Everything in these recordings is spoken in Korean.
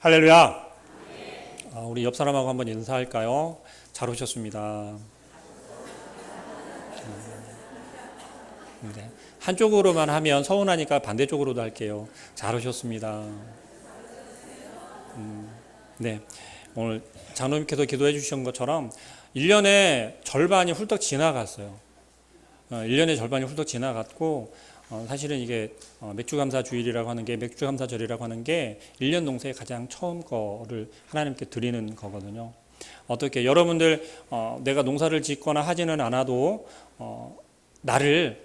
할렐루야. 우리 옆 사람하고 한번 인사할까요? 잘 오셨습니다. 네. 한쪽으로만 하면 서운하니까 반대쪽으로도 할게요. 잘 오셨습니다. 네. 오늘 장로님께서 기도해 주신 것처럼 1년의 절반이 훌떡 지나갔어요. 1년의 절반이 훌떡 지나갔고 사실은 이게 맥주감사 주일이라고 하는 게, 맥주감사절이라고 하는 게 1년 동생의 가장 처음 거를 하나님께 드리는 거거든요. 어떻게 여러분들 내가 농사를 짓거나 하지는 않아도 나를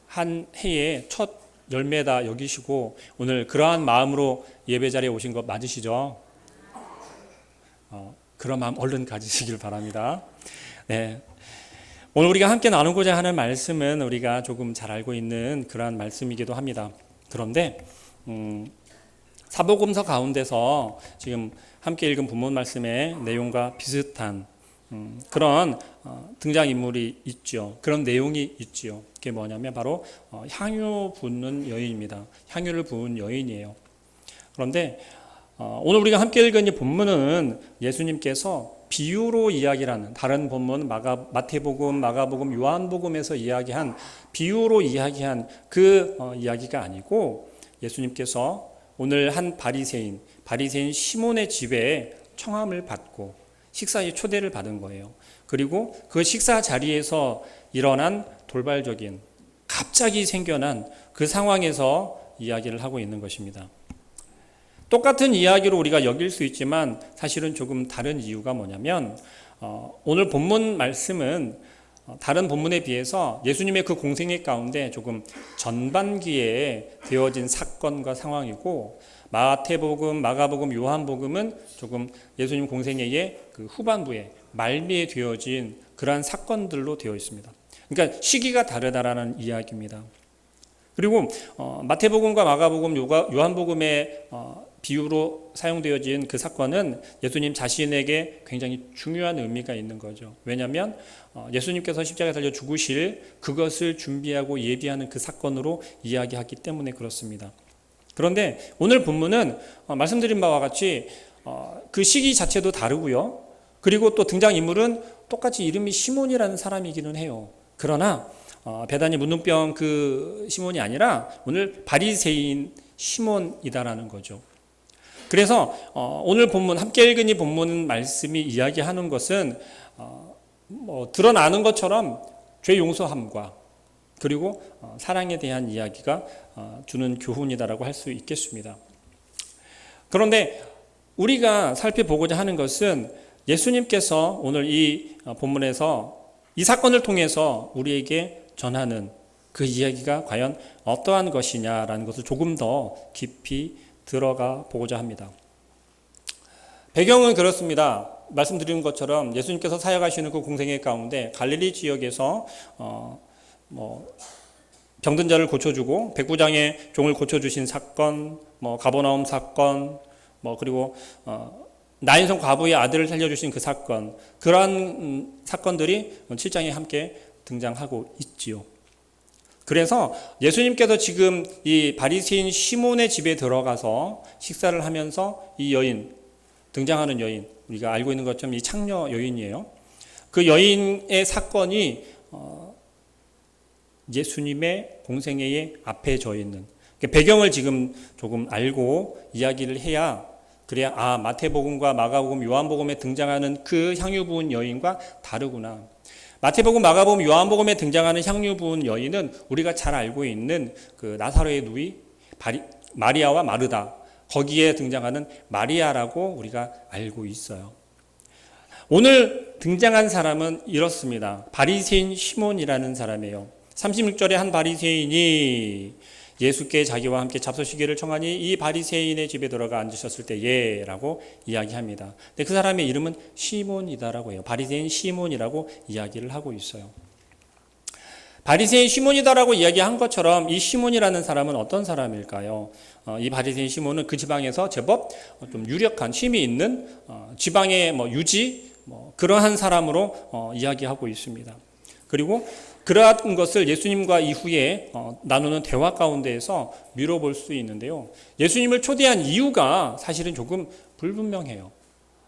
한 해의 첫 열매다 여기시고 오늘 그러한 마음으로 예배 자리에 오신 거 맞으시죠? 그런 마음 얼른 가지시길 바랍니다. 네. 오늘 우리가 함께 나누고자 하는 말씀은 우리가 조금 잘 알고 있는 그러한 말씀이기도 합니다. 그런데 사복음서 가운데서 지금 함께 읽은 본문 말씀의 내용과 비슷한 그런 등장인물이 있죠. 그런 내용이 있지요. 그게 뭐냐면 바로 향유 붓는 여인입니다. 향유를 부은 여인이에요. 그런데 오늘 우리가 함께 읽은 이 본문은 예수님께서 비유로 이야기를 하는, 다른 본문 마태복음, 마가복음, 요한복음에서 이야기한, 비유로 이야기한 그 이야기가 아니고 예수님께서 오늘 한 바리새인 시몬의 집에 청함을 받고 식사에 초대를 받은 거예요. 그리고 그 식사 자리에서 일어난 돌발적인, 갑자기 생겨난 그 상황에서 이야기를 하고 있는 것입니다. 똑같은 이야기로 우리가 여길 수 있지만 사실은 조금 다른 이유가 뭐냐면 오늘 본문 말씀은 다른 본문에 비해서 예수님의 그 공생애 가운데 조금 전반기에 되어진 사건과 상황이고, 마태복음, 마가복음, 요한복음은 조금 예수님 공생애의 그 후반부에 말미에 되어진 그러한 사건들로 되어 있습니다. 그러니까 시기가 다르다라는 이야기입니다. 그리고 마태복음과 마가복음, 요한복음의 비유로 사용되어진 그 사건은 예수님 자신에게 굉장히 중요한 의미가 있는 거죠. 왜냐하면 예수님께서 십자가에 달려 죽으실 그것을 준비하고 예비하는 그 사건으로 이야기하기 때문에 그렇습니다. 그런데 오늘 본문은 말씀드린 바와 같이 그 시기 자체도 다르고요. 그리고 또 등장인물은 똑같이 이름이 시몬이라는 사람이기는 해요. 그러나 베다니 문둥병 그 시몬이 아니라 오늘 바리새인 시몬이다라는 거죠. 그래서 오늘 본문, 함께 읽은 이 본문 말씀이 이야기하는 것은 드러나는 것처럼 죄 용서함과 그리고 사랑에 대한 이야기가 주는 교훈이다라고 할 수 있겠습니다. 그런데 우리가 살펴보고자 하는 것은 예수님께서 오늘 이 본문에서 이 사건을 통해서 우리에게 전하는 그 이야기가 과연 어떠한 것이냐라는 것을 조금 더 깊이 들어가 보고자 합니다. 배경은 그렇습니다. 말씀드린 것처럼 예수님께서 사역하시는 그 공생애 가운데 갈릴리 지역에서 병든 자를 고쳐주고 백부장의 종을 고쳐주신 사건, 가버나움 사건, 그리고 나인성 과부의 아들을 살려주신 그 사건, 그러한 사건들이 7장에 함께 등장하고 있지요. 그래서 예수님께서 지금 이 바리새인 시몬의 집에 들어가서 식사를 하면서 이 여인, 등장하는 여인, 우리가 알고 있는 것처럼 이 창녀 여인이에요. 그 여인의 사건이 예수님의 공생애의 앞에 져 있는 배경을 지금 조금 알고 이야기를 해야, 그래야 마태복음과 마가복음, 요한복음에 등장하는 그 향유 부은 여인과 다르구나. 마태복음, 마가복음, 요한복음에 등장하는 향유 부은 여인은 우리가 잘 알고 있는 그 나사로의 누이 마리아와 마르다, 거기에 등장하는 마리아라고 우리가 알고 있어요. 오늘 등장한 사람은 이렇습니다. 바리새인 시몬이라는 사람이에요. 36절에 한 바리새인이 예수께 자기와 함께 잡수시기를 청하니 이 바리새인의 집에 들어가 앉으셨을 때에 라고 이야기합니다. 근데 그 사람의 이름은 시몬이다라고 해요. 바리새인 시몬이라고 이야기를 하고 있어요. 바리새인 시몬이다라고 이야기한 것처럼 이 시몬이라는 사람은 어떤 사람일까요? 이 바리새인 시몬은 그 지방에서 제법 좀 유력한 힘이 있는 지방의 유지 그러한 사람으로 이야기하고 있습니다. 그리고 그러한 것을 예수님과 이후에 나누는 대화 가운데에서 미뤄볼 수 있는데요. 예수님을 초대한 이유가 사실은 조금 불분명해요.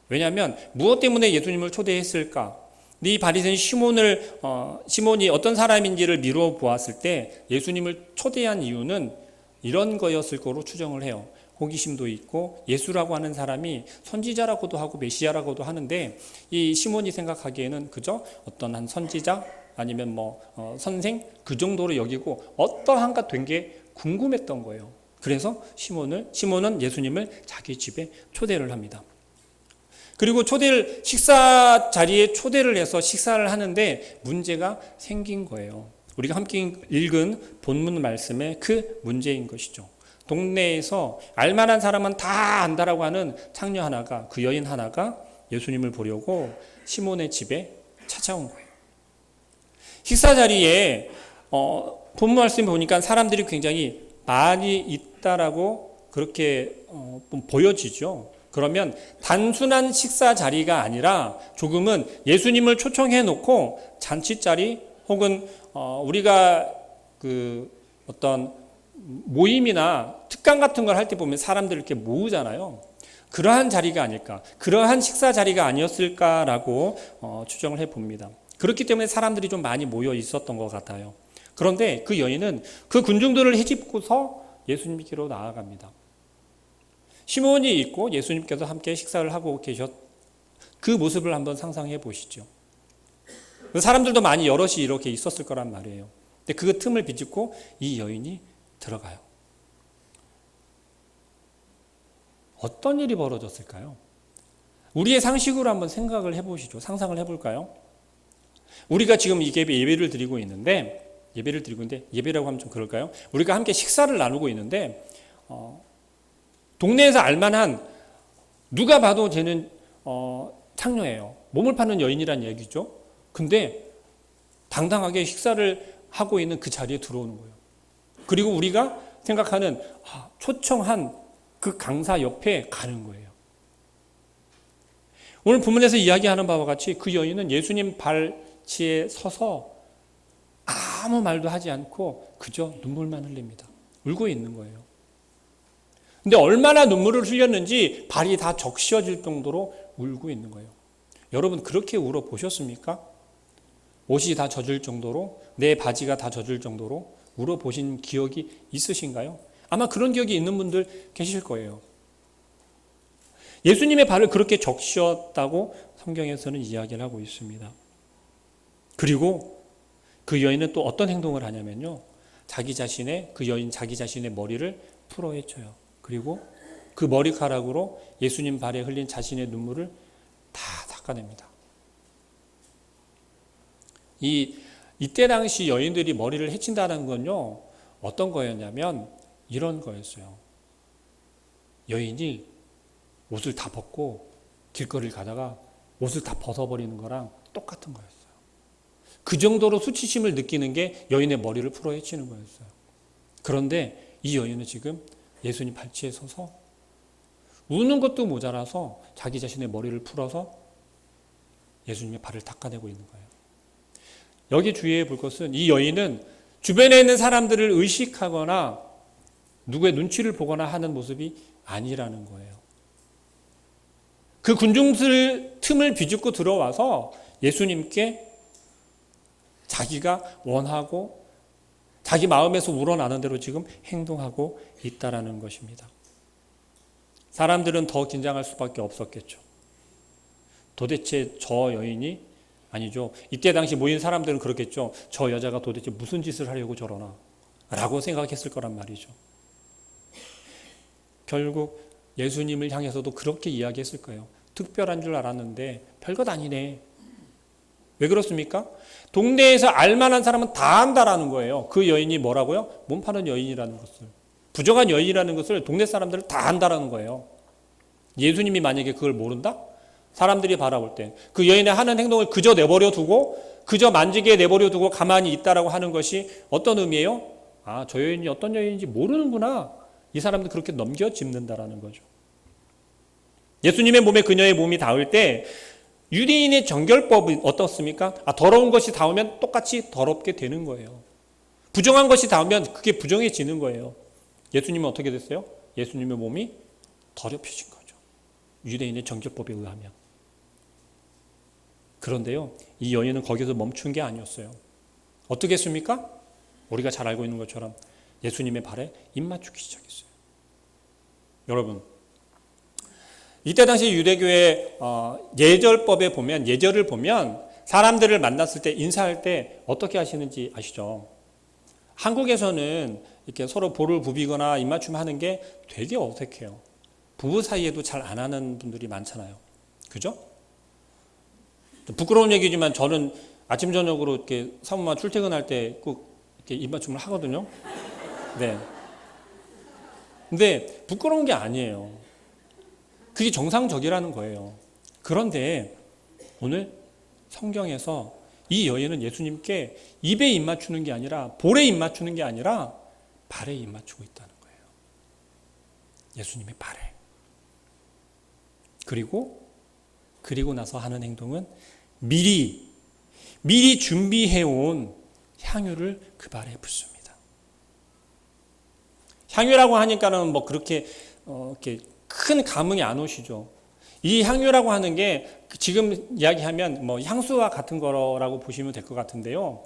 왜냐하면 무엇 때문에 예수님을 초대했을까? 이 바리새인 시몬이 어떤 사람인지를 미루어 보았을 때 예수님을 초대한 이유는 이런 거였을 거로 추정을 해요. 호기심도 있고 예수라고 하는 사람이 선지자라고도 하고 메시아라고도 하는데 이 시몬이 생각하기에는 그저 어떤 한 선지자 아니면 선생 그 정도로 여기고 어떠한가 된 게 궁금했던 거예요. 그래서 시몬은 예수님을 자기 집에 초대를 합니다. 그리고 식사 자리에 초대를 해서 식사를 하는데 문제가 생긴 거예요. 우리가 함께 읽은 본문 말씀의 그 문제인 것이죠. 동네에서 알만한 사람은 다 안다라고 하는 창녀 하나가, 그 여인 하나가 예수님을 보려고 시몬의 집에 찾아온 거예요. 식사 자리에 본문 말씀 보니까 사람들이 굉장히 많이 있다라고 그렇게 보여지죠. 그러면 단순한 식사 자리가 아니라 조금은 예수님을 초청해 놓고 잔치 자리 혹은 우리가 어떤 모임이나 특강 같은 걸 할 때 보면 사람들 이렇게 모으잖아요. 그러한 자리가 아닐까, 그러한 식사 자리가 아니었을까라고 추정을 해 봅니다. 그렇기 때문에 사람들이 좀 많이 모여 있었던 것 같아요. 그런데 그 여인은 그 군중들을 헤집고서 예수님께로 나아갑니다. 시몬이 있고 예수님께서 함께 식사를 하고 그 모습을 한번 상상해 보시죠. 사람들도 많이 여럿이 이렇게 있었을 거란 말이에요. 근데 그 틈을 비집고 이 여인이 들어가요. 어떤 일이 벌어졌을까요? 우리의 상식으로 한번 생각을 해보시죠. 상상을 해볼까요? 우리가 지금 이 예배를 드리고 있는데 예배라고 하면 좀 그럴까요? 우리가 함께 식사를 나누고 있는데 동네에서 알만한 누가 봐도 쟤는 창녀예요. 몸을 파는 여인이란 얘기죠. 근데 당당하게 식사를 하고 있는 그 자리에 들어오는 거예요. 그리고 우리가 생각하는 초청한 그 강사 옆에 가는 거예요. 오늘 본문에서 이야기하는 바와 같이 그 여인은 예수님 발치에 서서 아무 말도 하지 않고 그저 눈물만 흘립니다. 울고 있는 거예요. 근데 얼마나 눈물을 흘렸는지 발이 다 적셔질 정도로 울고 있는 거예요. 여러분 그렇게 울어 보셨습니까? 옷이 다 젖을 정도로, 내 바지가 다 젖을 정도로 울어 보신 기억이 있으신가요? 아마 그런 기억이 있는 분들 계실 거예요. 예수님의 발을 그렇게 적셨다고 성경에서는 이야기를 하고 있습니다. 그리고 그 여인은 또 어떤 행동을 하냐면요. 자기 자신의 머리를 풀어헤쳐요. 그리고 그 머리카락으로 예수님 발에 흘린 자신의 눈물을 다 닦아냅니다. 이때 당시 여인들이 머리를 헤친다는 건요, 어떤 거였냐면 이런 거였어요. 여인이 옷을 다 벗고 길거리를 가다가 옷을 다 벗어버리는 거랑 똑같은 거였어요. 그 정도로 수치심을 느끼는 게 여인의 머리를 풀어 헤치는 거였어요. 그런데 이 여인은 지금 예수님 발치에 서서 우는 것도 모자라서 자기 자신의 머리를 풀어서 예수님의 발을 닦아내고 있는 거예요. 여기 주의해 볼 것은 이 여인은 주변에 있는 사람들을 의식하거나 누구의 눈치를 보거나 하는 모습이 아니라는 거예요. 그 군중들 틈을 비집고 들어와서 예수님께 자기가 원하고 자기 마음에서 우러나는 대로 지금 행동하고 있다라는 것입니다. 사람들은 더 긴장할 수밖에 없었겠죠. 도대체 저 여인이 아니죠. 이때 당시 모인 사람들은 그렇겠죠. 저 여자가 도대체 무슨 짓을 하려고 저러나 라고 생각했을 거란 말이죠. 결국 예수님을 향해서도 그렇게 이야기했을 거예요. 특별한 줄 알았는데 별것 아니네. 왜 그렇습니까? 동네에서 알만한 사람은 다 안다라는 거예요. 그 여인이 뭐라고요? 몸 파는 여인이라는 것을. 부정한 여인이라는 것을 동네 사람들은 다 안다라는 거예요. 예수님이 만약에 그걸 모른다? 사람들이 바라볼 때 그 여인의 하는 행동을 그저 내버려 두고 그저 만지게 내버려 두고 가만히 있다라고 하는 것이 어떤 의미예요? 저 여인이 어떤 여인인지 모르는구나. 이 사람들 그렇게 넘겨짚는다라는 거죠. 예수님의 몸에 그녀의 몸이 닿을 때 유대인의 정결법은 어떻습니까? 더러운 것이 닿으면 똑같이 더럽게 되는 거예요. 부정한 것이 닿으면 그게 부정해지는 거예요. 예수님은 어떻게 됐어요? 예수님의 몸이 더럽혀진 거죠. 유대인의 정결법에 의하면. 그런데요, 이 여인은 거기서 멈춘 게 아니었어요. 어떻게 했습니까? 우리가 잘 알고 있는 것처럼 예수님의 발에 입 맞추기 시작했어요. 여러분, 이때 당시 유대교의 예절법에 보면, 예절을 보면 사람들을 만났을 때, 인사할 때 어떻게 하시는지 아시죠? 한국에서는 이렇게 서로 볼을 부비거나 입맞춤 하는 게 되게 어색해요. 부부 사이에도 잘 안 하는 분들이 많잖아요. 그죠? 부끄러운 얘기지만 저는 아침, 저녁으로 이렇게 사모만 출퇴근할 때 꼭 이렇게 입맞춤을 하거든요. 네. 근데 부끄러운 게 아니에요. 그게 정상적이라는 거예요. 그런데 오늘 성경에서 이 여인은 예수님께 입에 입 맞추는 게 아니라 볼에 입 맞추는 게 아니라 발에 입 맞추고 있다는 거예요. 예수님의 발에. 그리고 나서 하는 행동은 미리 준비해온 향유를 그 발에 붓습니다. 향유라고 하니까는 뭐 그렇게 이렇게 큰 감흥이 안 오시죠. 이 향유라고 하는 게 지금 이야기하면 뭐 향수와 같은 거라고 보시면 될 것 같은데요.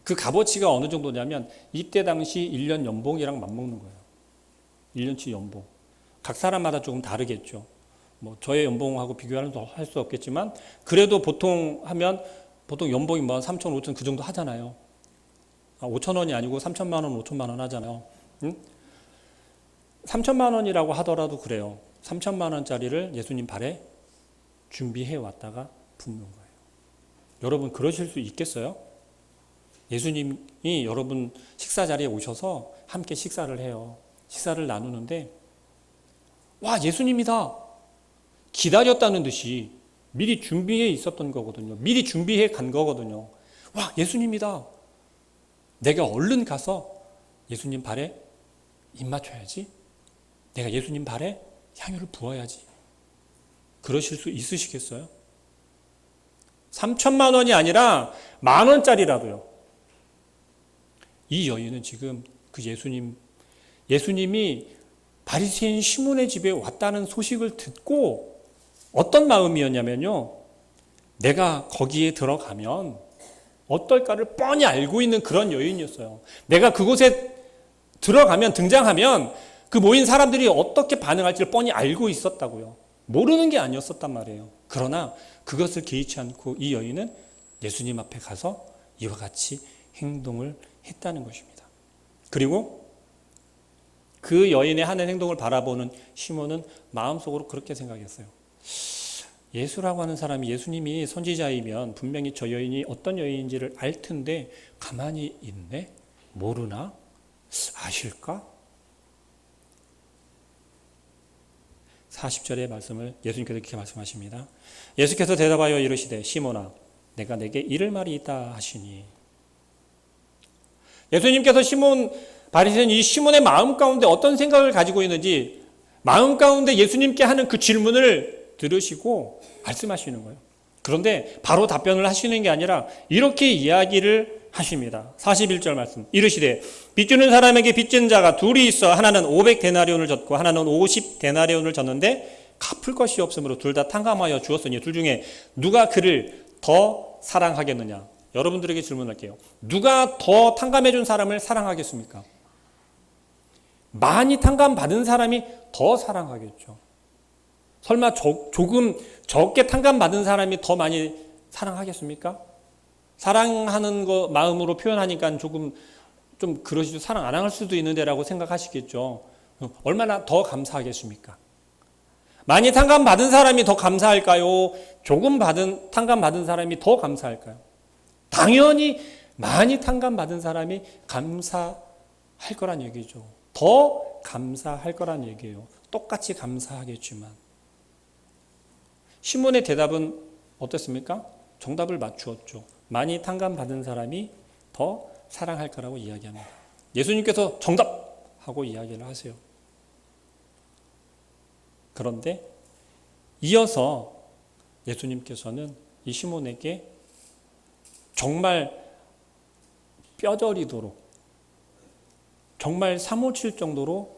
그 값어치가 어느 정도냐면 이때 당시 1년 연봉이랑 맞먹는 거예요. 1년치 연봉. 각 사람마다 조금 다르겠죠. 뭐 저의 연봉하고 비교할 수 없겠지만 그래도 보통 연봉이 뭐 3천, 5천 그 정도 하잖아요. 5천 원이 아니고 3천만 원, 5천만 원 하잖아요. 3천만 원이라고 하더라도 그래요. 3천만 원짜리를 예수님 발에 준비해 왔다가 붓는 거예요. 여러분 그러실 수 있겠어요? 예수님이 여러분 식사 자리에 오셔서 함께 식사를 해요. 식사를 나누는데 와, 예수님이다. 기다렸다는 듯이 미리 준비해 있었던 거거든요. 미리 준비해 간 거거든요. 와, 예수님이다. 내가 얼른 가서 예수님 발에 입 맞춰야지. 내가 예수님 발에 향유를 부어야지. 그러실 수 있으시겠어요? 3천만 원이 아니라 10,000원짜리라도요. 이 여인은 지금 그 예수님이 바리새인 시몬의 집에 왔다는 소식을 듣고 어떤 마음이었냐면요. 내가 거기에 들어가면 어떨까를 뻔히 알고 있는 그런 여인이었어요. 내가 그곳에 들어가면, 등장하면 그 모인 사람들이 어떻게 반응할지를 뻔히 알고 있었다고요. 모르는 게 아니었었단 말이에요. 그러나 그것을 개의치 않고 이 여인은 예수님 앞에 가서 이와 같이 행동을 했다는 것입니다. 그리고 그 여인의 하는 행동을 바라보는 시몬은 마음속으로 그렇게 생각했어요. 예수라고 하는 사람이, 예수님이 선지자이면 분명히 저 여인이 어떤 여인인지를 알 텐데 가만히 있네? 모르나? 아실까? 40절의 말씀을 예수님께서 이렇게 말씀하십니다. 예수께서 대답하여 이르시되 시몬아 내가 내게 이를 말이 있다 하시니. 예수님께서 바리새인 이 시몬의 마음 가운데 어떤 생각을 가지고 있는지 마음 가운데 예수님께 하는 그 질문을 들으시고 말씀하시는 거예요. 그런데 바로 답변을 하시는 게 아니라 이렇게 이야기를 하십니다. 41절 말씀. 이르시되 빚주는 사람에게 빚진 자가 둘이 있어 하나는 500데나리온을 졌고 하나는 50데나리온을 졌는데 갚을 것이 없으므로 둘 다 탕감하여 주었으니 둘 중에 누가 그를 더 사랑하겠느냐. 여러분들에게 질문할게요. 누가 더 탕감해 준 사람을 사랑하겠습니까? 많이 탕감받은 사람이 더 사랑하겠죠. 설마 조금 적게 탕감받은 사람이 더 많이 사랑하겠습니까? 사랑하는 거 마음으로 표현하니까 조금 좀 그러시죠. 사랑 안 할 수도 있는데라고 생각하시겠죠. 얼마나 더 감사하겠습니까? 많이 탕감받은 사람이 더 감사할까요? 조금 탕감받은 사람이 더 감사할까요? 당연히 많이 탕감받은 사람이 감사할 거란 얘기죠. 더 감사할 거란 얘기예요. 똑같이 감사하겠지만. 시몬의 대답은 어땠습니까? 정답을 맞추었죠. 많이 탕감받은 사람이 더 사랑할 거라고 이야기합니다. 예수님께서 정답하고 이야기를 하세요. 그런데 이어서 예수님께서는 이 시몬에게 정말 뼈저리도록 정말 사무칠 정도로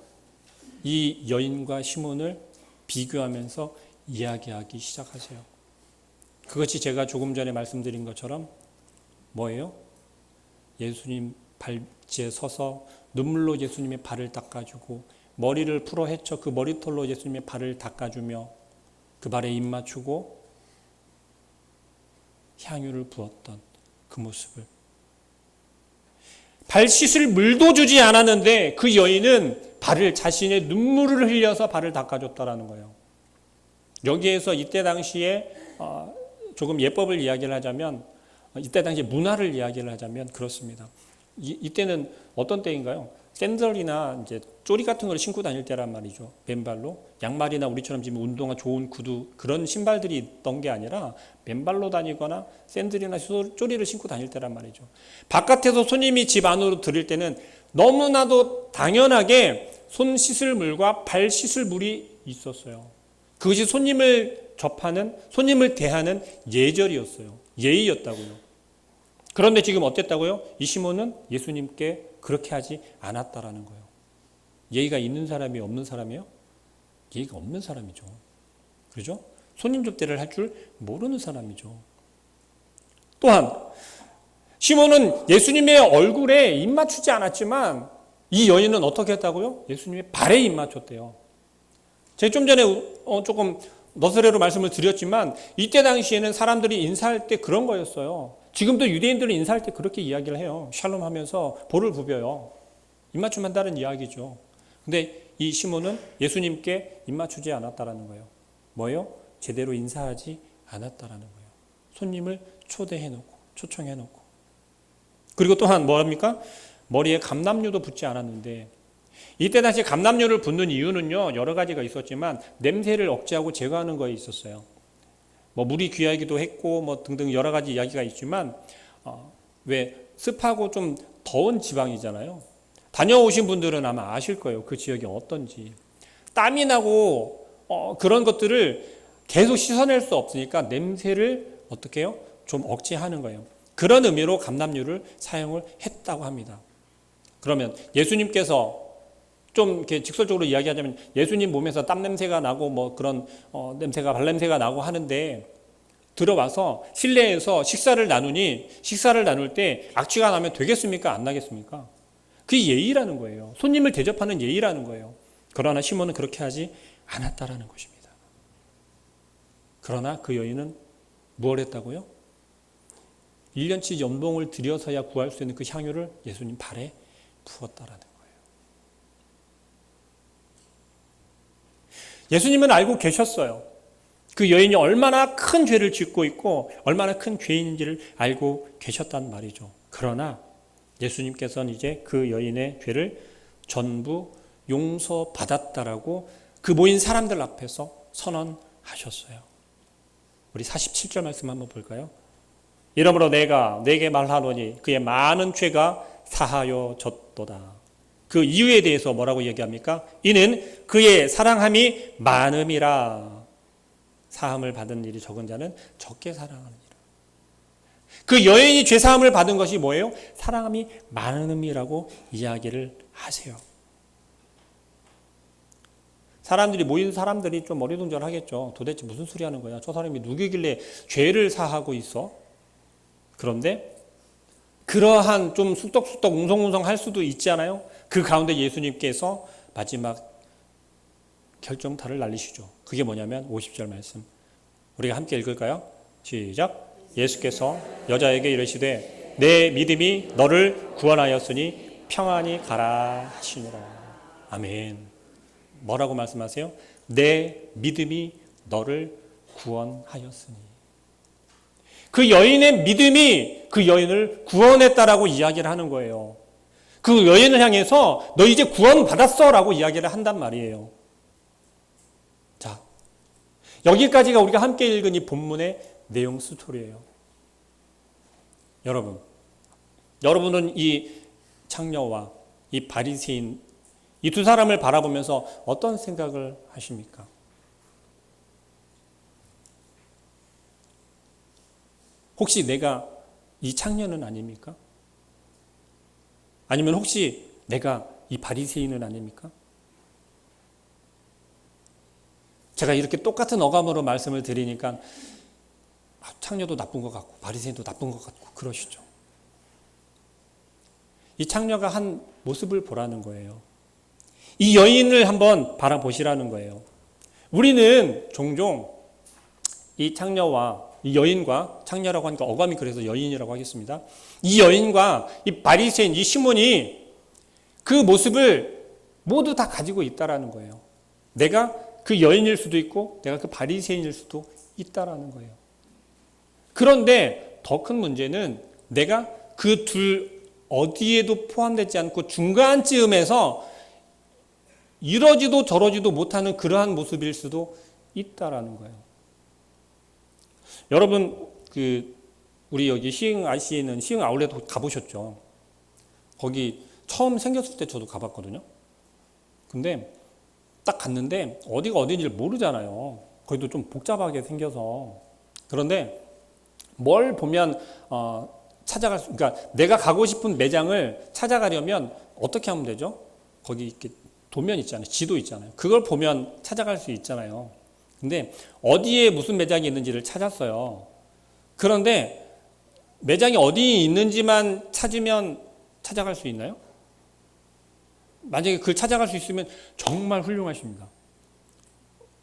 이 여인과 시몬을 비교하면서 이야기하기 시작하세요. 그것이 제가 조금 전에 말씀드린 것처럼 뭐예요? 예수님 발치에 서서 눈물로 예수님의 발을 닦아주고 머리를 풀어 헤쳐 그 머리털로 예수님의 발을 닦아주며 그 발에 입 맞추고 향유를 부었던 그 모습을, 발 씻을 물도 주지 않았는데 그 여인은 발을 자신의 눈물을 흘려서 발을 닦아줬다라는 거예요. 여기에서 이때 당시에 조금 예법을 이야기를 하자면, 이때 당시 문화를 이야기를 하자면 그렇습니다. 이때는 어떤 때인가요? 샌들이나 이제 쪼리 같은 걸 신고 다닐 때란 말이죠. 맨발로. 양말이나 우리처럼 지금 운동화 좋은 구두 그런 신발들이 있던 게 아니라 맨발로 다니거나 샌들이나 쪼리를 신고 다닐 때란 말이죠. 바깥에서 손님이 집 안으로 들일 때는 너무나도 당연하게 손 씻을 물과 발 씻을 물이 있었어요. 그것이 손님을 접하는, 손님을 대하는 예절이었어요. 예의였다고요. 그런데 지금 어땠다고요? 이 시몬은 예수님께 그렇게 하지 않았다라는 거예요. 예의가 있는 사람이 없는 사람이에요? 예의가 없는 사람이죠. 그렇죠? 손님 접대를 할 줄 모르는 사람이죠. 또한 시몬은 예수님의 얼굴에 입 맞추지 않았지만 이 여인은 어떻게 했다고요? 예수님의 발에 입 맞췄대요. 제가 좀 전에 조금 너스레로 말씀을 드렸지만 이때 당시에는 사람들이 인사할 때 그런 거였어요. 지금도 유대인들은 인사할 때 그렇게 이야기를 해요. 샬롬 하면서 볼을 부벼요. 입 맞춤한다는 이야기죠. 근데 이 시몬은 예수님께 입 맞추지 않았다라는 거예요. 뭐예요? 제대로 인사하지 않았다라는 거예요. 손님을 초대해놓고 초청해놓고. 그리고 또한 뭐합니까? 머리에 감람류도 붓지 않았는데, 이때 당시 감람류를 붓는 이유는요 여러 가지가 있었지만 냄새를 억제하고 제거하는 거에 있었어요. 뭐 물이 귀하기도 했고 뭐 등등 여러 가지 이야기가 있지만 왜 습하고 좀 더운 지방이잖아요. 다녀오신 분들은 아마 아실 거예요. 그 지역이 어떤지. 땀이 나고 그런 것들을 계속 씻어낼 수 없으니까 냄새를 어떻게 해요? 좀 억제하는 거예요. 그런 의미로 감람류를 사용을 했다고 합니다. 그러면 예수님께서 좀 이렇게 직설적으로 이야기하자면 예수님 몸에서 땀 냄새가 나고 뭐 그런 냄새가 발냄새가 나고 하는데 들어와서 실내에서 식사를 나눌 때 악취가 나면 되겠습니까? 안 나겠습니까? 그게 예의라는 거예요. 손님을 대접하는 예의라는 거예요. 그러나 시몬은 그렇게 하지 않았다라는 것입니다. 그러나 그 여인은 무엇을 했다고요? 1년치 연봉을 들여서야 구할 수 있는 그 향유를 예수님 발에 부었다라는 거예요. 예수님은 알고 계셨어요. 그 여인이 얼마나 큰 죄를 짓고 있고 얼마나 큰 죄인인지를 알고 계셨단 말이죠. 그러나 예수님께서는 이제 그 여인의 죄를 전부 용서받았다라고 그 모인 사람들 앞에서 선언하셨어요. 우리 47절 말씀 한번 볼까요? 이러므로 내가 네게 말하노니 그의 많은 죄가 사하여졌도다. 그 이유에 대해서 뭐라고 얘기합니까? 이는 그의 사랑함이 많음이라. 사함을 받은 일이 적은 자는 적게 사랑하느니라. 그 여인이 죄사함을 받은 것이 뭐예요? 사랑함이 많음이라고 이야기를 하세요. 사람들이 모인 사람들이 좀 어리둥절하겠죠. 도대체 무슨 소리 하는 거야? 저 사람이 누구길래 죄를 사하고 있어? 그런데 그러한 좀 쑥덕쑥덕 웅성웅성 할 수도 있지 않아요? 그 가운데 예수님께서 마지막 결정타를 날리시죠. 그게 뭐냐면 50절 말씀. 우리가 함께 읽을까요? 시작. 예수께서 여자에게 이르시되 내 믿음이 너를 구원하였으니 평안히 가라 하시니라. 아멘. 뭐라고 말씀하세요? 내 믿음이 너를 구원하였으니. 그 여인의 믿음이 그 여인을 구원했다라고 이야기를 하는 거예요. 그 여인을 향해서 너 이제 구원받았어 라고 이야기를 한단 말이에요. 자, 여기까지가 우리가 함께 읽은 이 본문의 내용 스토리예요. 여러분은 이 창녀와 이 바리새인 이 두 사람을 바라보면서 어떤 생각을 하십니까? 혹시 내가 이 창녀는 아닙니까? 아니면 혹시 내가 이 바리새인은 아닙니까? 제가 이렇게 똑같은 어감으로 말씀을 드리니까 창녀도 나쁜 것 같고 바리새인도 나쁜 것 같고 그러시죠. 이 창녀가 한 모습을 보라는 거예요. 이 여인을 한번 바라보시라는 거예요. 우리는 종종 이 창녀와 이 여인과, 창녀라고 하니까 어감이 그래서 여인이라고 하겠습니다. 이 여인과 이 바리새인, 이 시몬이 그 모습을 모두 다 가지고 있다라는 거예요. 내가 그 여인일 수도 있고 내가 그 바리새인일 수도 있다라는 거예요. 그런데 더 큰 문제는 내가 그 둘 어디에도 포함되지 않고 중간쯤에서 이러지도 저러지도 못하는 그러한 모습일 수도 있다라는 거예요. 여러분, 우리 여기 시흥 IC에 있는 시흥 아울렛 가보셨죠? 거기 처음 생겼을 때 저도 가봤거든요. 근데 딱 갔는데 어디가 어딘지를 모르잖아요. 거기도 좀 복잡하게 생겨서. 그런데 뭘 보면 그러니까 내가 가고 싶은 매장을 찾아가려면 어떻게 하면 되죠? 거기 이렇게 도면 있잖아요. 지도 있잖아요. 그걸 보면 찾아갈 수 있잖아요. 근데 어디에 무슨 매장이 있는지를 찾았어요. 그런데 매장이 어디 있는지만 찾으면 찾아갈 수 있나요? 만약에 그걸 찾아갈 수 있으면 정말 훌륭하십니다.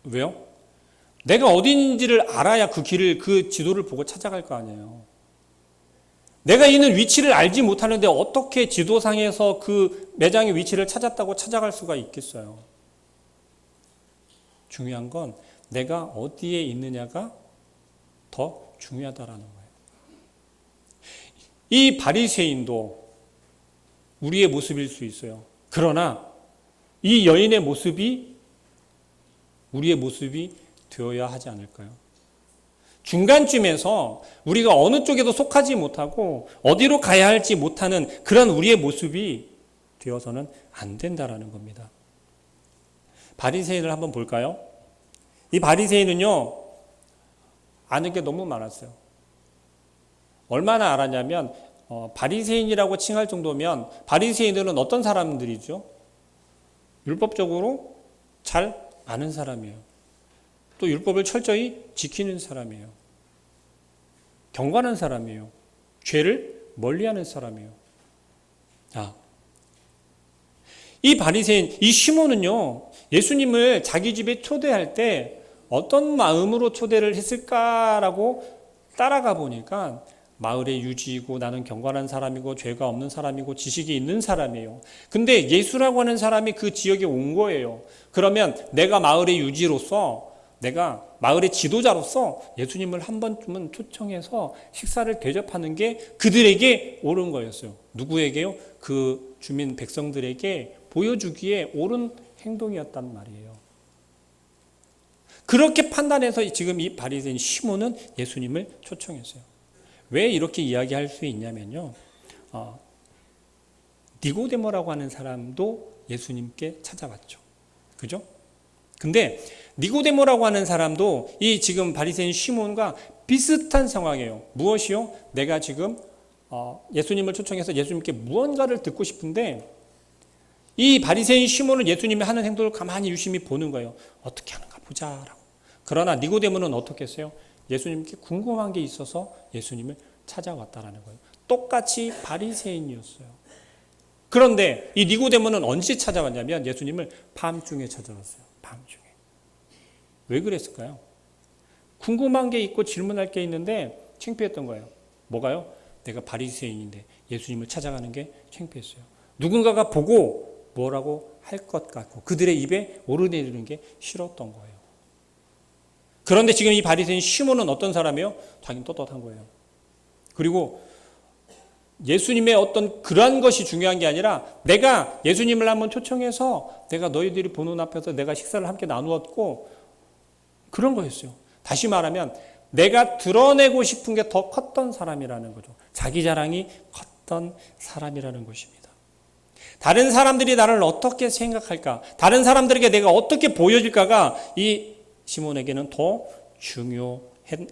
왜요? 내가 어디 있는지를 알아야 그 길을, 그 지도를 보고 찾아갈 거 아니에요. 내가 있는 위치를 알지 못하는데 어떻게 지도상에서 그 매장의 위치를 찾았다고 찾아갈 수가 있겠어요? 중요한 건 내가 어디에 있느냐가 더 중요하다라는 거예요. 이 바리새인도 우리의 모습일 수 있어요. 그러나 이 여인의 모습이 우리의 모습이 되어야 하지 않을까요? 중간쯤에서 우리가 어느 쪽에도 속하지 못하고 어디로 가야 할지 못하는 그런 우리의 모습이 되어서는 안 된다라는 겁니다. 바리새인을 한번 볼까요? 이 바리새인은요, 아는 게 너무 많았어요. 얼마나 알았냐면 바리새인이라고 칭할 정도면 바리새인들은 어떤 사람들이죠? 율법적으로 잘 아는 사람이에요. 또 율법을 철저히 지키는 사람이에요. 경건한 사람이에요. 죄를 멀리하는 사람이에요. 이 바리새인, 이 시몬은요, 예수님을 자기 집에 초대할 때 어떤 마음으로 초대를 했을까라고 따라가 보니까 마을의 유지이고 나는 경건한 사람이고 죄가 없는 사람이고 지식이 있는 사람이에요. 근데 예수라고 하는 사람이 그 지역에 온 거예요. 그러면 내가 마을의 유지로서, 내가 마을의 지도자로서 예수님을 한 번쯤은 초청해서 식사를 대접하는 게 그들에게 옳은 거였어요. 누구에게요? 그 주민 백성들에게 보여주기에 옳은 행동이었단 말이에요. 그렇게 판단해서 지금 이 바리새인 시몬은 예수님을 초청했어요. 왜 이렇게 이야기할 수 있냐면요. 니고데모라고 하는 사람도 예수님께 찾아왔죠. 그죠? 근데 니고데모라고 하는 사람도 이 지금 바리새인 시몬과 비슷한 상황이에요. 무엇이요? 내가 지금 예수님을 초청해서 예수님께 무언가를 듣고 싶은데 이 바리새인 시몬은 예수님이 하는 행동을 가만히 유심히 보는 거예요. 어떻게 하는가 보자라고. 그러나 니고데모는 어떻게 했어요? 예수님께 궁금한 게 있어서 예수님을 찾아왔다라는 거예요. 똑같이 바리새인이었어요. 그런데 이 니고데모는 언제 찾아왔냐면 예수님을 밤중에 찾아왔어요. 밤중에. 왜 그랬을까요? 궁금한 게 있고 질문할 게 있는데 창피했던 거예요. 뭐가요? 내가 바리새인인데 예수님을 찾아가는 게 창피했어요. 누군가가 보고 뭐라고 할 것 같고 그들의 입에 오르내리는 게 싫었던 거예요. 그런데 지금 이 바리새인 시몬은 어떤 사람이에요? 자기는 떳떳한 거예요. 그리고 예수님의 어떤 그러한 것이 중요한 게 아니라 내가 예수님을 한번 초청해서 내가 너희들이 보는 앞에서 내가 식사를 함께 나누었고 그런 거였어요. 다시 말하면 내가 드러내고 싶은 게 더 컸던 사람이라는 거죠. 자기 자랑이 컸던 사람이라는 것입니다. 다른 사람들이 나를 어떻게 생각할까? 다른 사람들에게 내가 어떻게 보여질까가 이 시몬에게는 더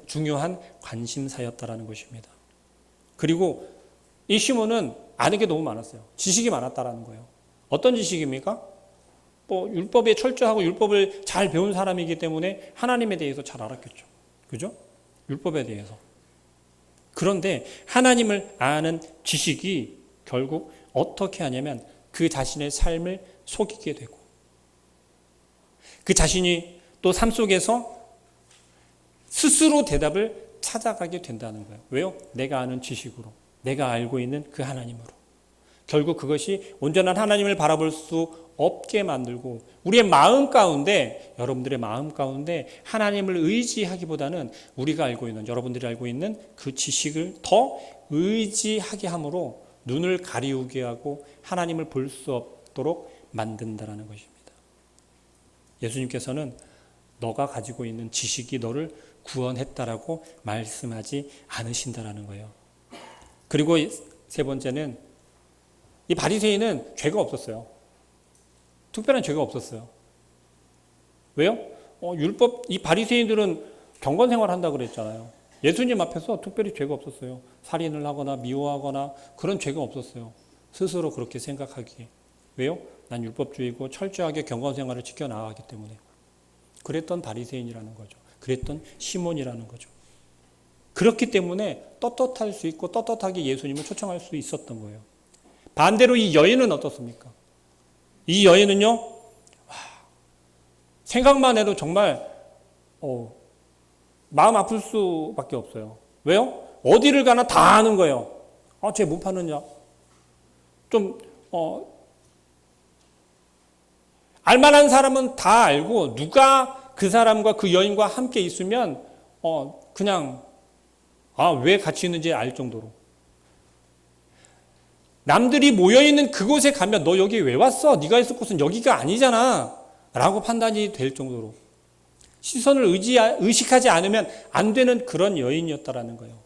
중요한 관심사였다라는 것입니다. 그리고 이 시몬은 아는 게 너무 많았어요. 지식이 많았다라는 거예요. 어떤 지식입니까? 율법에 철저하고 율법을 잘 배운 사람이기 때문에 하나님에 대해서 잘 알았겠죠. 그죠? 율법에 대해서. 그런데 하나님을 아는 지식이 결국 어떻게 하냐면 그 자신의 삶을 속이게 되고 그 자신이 또 삶 속에서 스스로 대답을 찾아가게 된다는 거예요. 왜요? 내가 아는 지식으로, 내가 알고 있는 그 하나님으로. 결국 그것이 온전한 하나님을 바라볼 수 없게 만들고 우리의 마음 가운데, 여러분들의 마음 가운데 하나님을 의지하기보다는 우리가 알고 있는, 여러분들이 알고 있는 그 지식을 더 의지하게 함으로 눈을 가리우게 하고 하나님을 볼 수 없도록 만든다는 것입니다. 예수님께서는 너가 가지고 있는 지식이 너를 구원했다라고 말씀하지 않으신다라는 거예요. 그리고 세 번째는 이 바리새인은 죄가 없었어요. 특별한 죄가 없었어요. 왜요? 이 바리새인들은 경건 생활을 한다고 그랬잖아요. 예수님 앞에서 특별히 죄가 없었어요. 살인을 하거나 미워하거나 그런 죄가 없었어요. 스스로 그렇게 생각하기에. 왜요? 난 율법주의고 철저하게 경건 생활을 지켜나가기 때문에. 그랬던 바리새인이라는 거죠. 그랬던 시몬이라는 거죠. 그렇기 때문에 떳떳할 수 있고 떳떳하게 예수님을 초청할 수 있었던 거예요. 반대로 이 여인은 어떻습니까? 이 여인은요, 생각만 해도 정말 마음 아플 수밖에 없어요. 왜요? 어디를 가나 다 아는 거예요. 쟤 못 파느냐? 좀 알만한 사람은 다 알고 누가 그 사람과 그 여인과 함께 있으면 그냥 왜 같이 있는지 알 정도로. 남들이 모여있는 그곳에 가면 너 여기 왜 왔어? 네가 있을 곳은 여기가 아니잖아 라고 판단이 될 정도로 시선을 의식하지 않으면 안 되는 그런 여인이었다라는 거예요.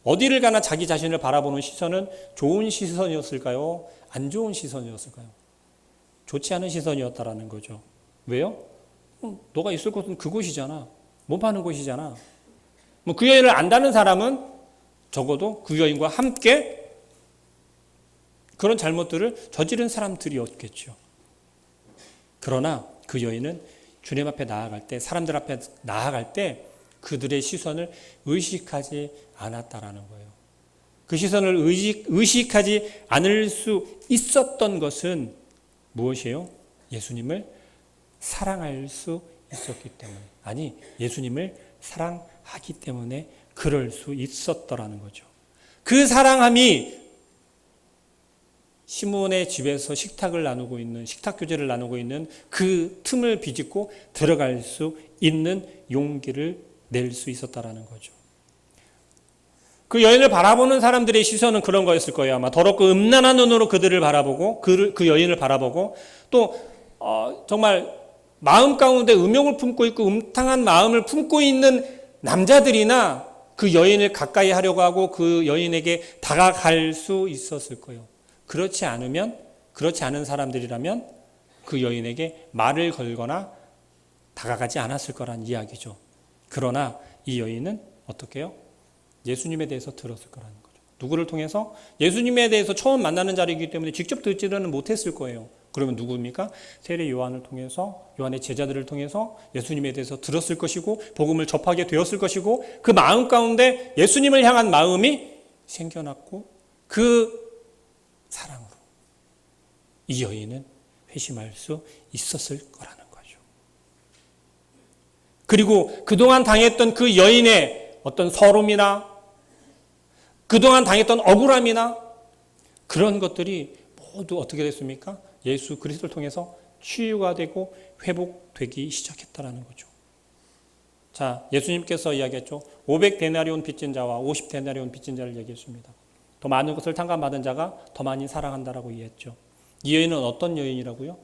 어디를 가나 자기 자신을 바라보는 시선은 좋은 시선이었을까요? 안 좋은 시선이었을까요? 좋지 않은 시선이었다라는 거죠. 왜요? 너가 있을 곳은 그곳이잖아. 못 파는 곳이잖아. 그 여인을 안다는 사람은 적어도 그 여인과 함께 그런 잘못들을 저지른 사람들이었겠죠. 그러나 그 여인은 주님 앞에 나아갈 때, 사람들 앞에 나아갈 때 그들의 시선을 의식하지 않았다라는 거예요. 그 시선을 의식하지 않을 수 있었던 것은 무엇이에요? 예수님을 사랑할 수 있었기 때문에. 아니, 예수님을 사랑하기 때문에 그럴 수 있었더라는 거죠. 그 사랑함이 시몬의 집에서 식탁 교제를 나누고 있는 그 틈을 비집고 들어갈 수 있는 용기를 낼 수 있었다라는 거죠. 그 여인을 바라보는 사람들의 시선은 그런 거였을 거예요. 아마 더럽고 음란한 눈으로 그들을 바라보고 그 여인을 바라보고 또 정말 마음 가운데 음욕을 품고 있고 음탕한 마음을 품고 있는 남자들이나 그 여인을 가까이 하려고 하고 그 여인에게 다가갈 수 있었을 거예요. 그렇지 않은 사람들이라면 그 여인에게 말을 걸거나 다가가지 않았을 거란 이야기죠. 그러나 이 여인은 어떻게 해요? 예수님에 대해서 들었을 거라는 거죠. 누구를 통해서? 예수님에 대해서 처음 만나는 자리이기 때문에 직접 듣지는 못했을 거예요. 그러면 누구입니까? 세례 요한을 통해서, 요한의 제자들을 통해서 예수님에 대해서 들었을 것이고 복음을 접하게 되었을 것이고 그 마음 가운데 예수님을 향한 마음이 생겨났고 그 사랑으로 이 여인은 회심할 수 있었을 거라는 거죠. 그리고 그동안 당했던 그 여인의 어떤 서름이나 그동안 당했던 억울함이나 그런 것들이 모두 어떻게 됐습니까? 예수 그리스도를 통해서 치유가 되고 회복되기 시작했다라는 거죠. 자, 예수님께서 이야기했죠. 500데나리온 빚진 자와 50데나리온 빚진 자를 얘기했습니다. 더 많은 것을 탕감받은 자가 더 많이 사랑한다라고 이해했죠. 이 여인은 어떤 여인이라고요?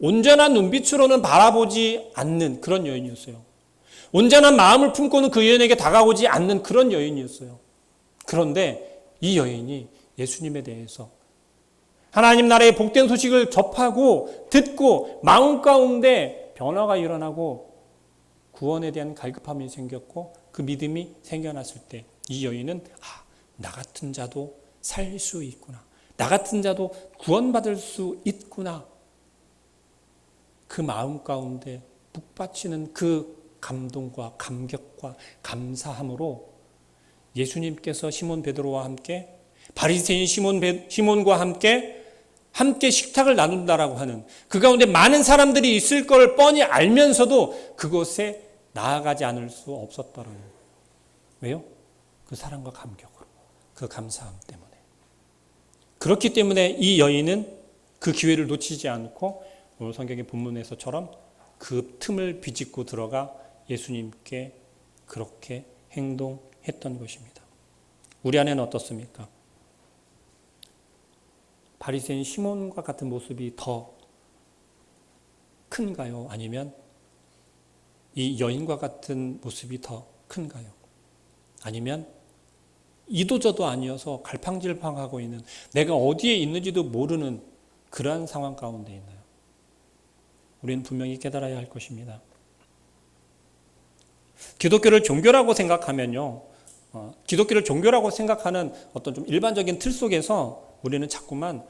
온전한 눈빛으로는 바라보지 않는 그런 여인이었어요. 온전한 마음을 품고는 그 여인에게 다가오지 않는 그런 여인이었어요. 그런데 이 여인이 예수님에 대해서 하나님 나라의 복된 소식을 접하고 듣고 마음 가운데 변화가 일어나고 구원에 대한 갈급함이 생겼고 그 믿음이 생겨났을 때 이 여인은 나 같은 자도 살 수 있구나. 나 같은 자도 구원받을 수 있구나. 그 마음 가운데 북받치는 그 감동과 감격과 감사함으로 예수님께서 시몬 베드로와 함께 바리새인 시몬과 함께 식탁을 나눈다라고 하는 그 가운데 많은 사람들이 있을 걸 뻔히 알면서도 그곳에 나아가지 않을 수 없었다는 거예요. 왜요? 그 사랑과 감격으로, 그 감사함 때문에. 그렇기 때문에 이 여인은 그 기회를 놓치지 않고 오늘 성경의 본문에서처럼 그 틈을 비집고 들어가 예수님께 그렇게 행동했던 것입니다. 우리 안에는 어떻습니까? 바리새인 시몬과 같은 모습이 더 큰가요? 아니면 이 여인과 같은 모습이 더 큰가요? 아니면 이도저도 아니어서 갈팡질팡하고 있는 내가 어디에 있는지도 모르는 그러한 상황 가운데 있나요? 우리는 분명히 깨달아야 할 것입니다. 기독교를 종교라고 생각하면요. 기독교를 종교라고 생각하는 어떤 좀 일반적인 틀 속에서 우리는 자꾸만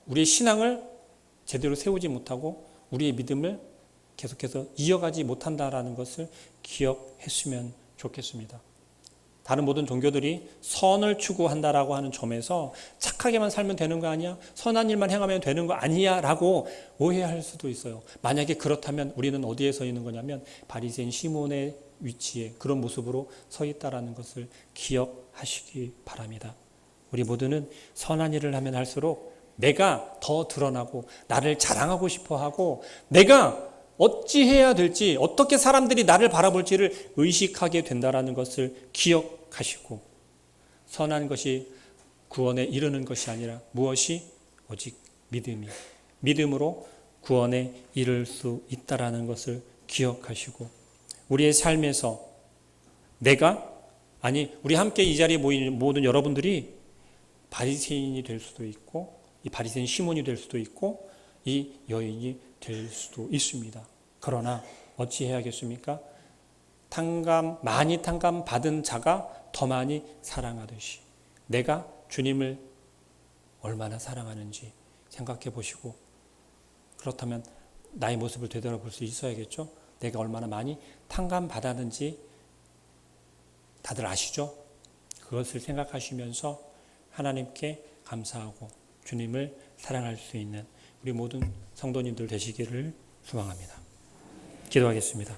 우리의 신앙을 제대로 세우지 못하고 우리의 믿음을 계속해서 이어가지 못한다라는 것을 기억했으면 좋겠습니다. 다른 모든 종교들이 선을 추구한다라고 하는 점에서 착하게만 살면 되는 거 아니야? 선한 일만 행하면 되는 거 아니야? 라고 오해할 수도 있어요. 만약에 그렇다면 우리는 어디에 서 있는 거냐면 바리새인 시몬의 위치에 그런 모습으로 서 있다라는 것을 기억하시기 바랍니다. 우리 모두는 선한 일을 하면 할수록 내가 더 드러나고 나를 자랑하고 싶어하고 내가 어찌해야 될지 어떻게 사람들이 나를 바라볼지를 의식하게 된다라는 것을 기억하시고 선한 것이 구원에 이르는 것이 아니라 무엇이 오직 믿음으로 구원에 이를 수 있다라는 것을 기억하시고 우리의 삶에서 우리 함께 이 자리에 모인 모든 여러분들이 바리새인이 될 수도 있고 이 바리새인 시몬이 될 수도 있고 이 여인이 될 수도 있습니다. 그러나 어찌해야겠습니까? 많이 탕감 받은 자가 더 많이 사랑하듯이 내가 주님을 얼마나 사랑하는지 생각해 보시고 그렇다면 나의 모습을 되돌아볼 수 있어야겠죠? 내가 얼마나 많이 탕감 받았는지 다들 아시죠? 그것을 생각하시면서 하나님께 감사하고 주님을 사랑할 수 있는 우리 모든 성도님들 되시기를 소망합니다. 기도하겠습니다.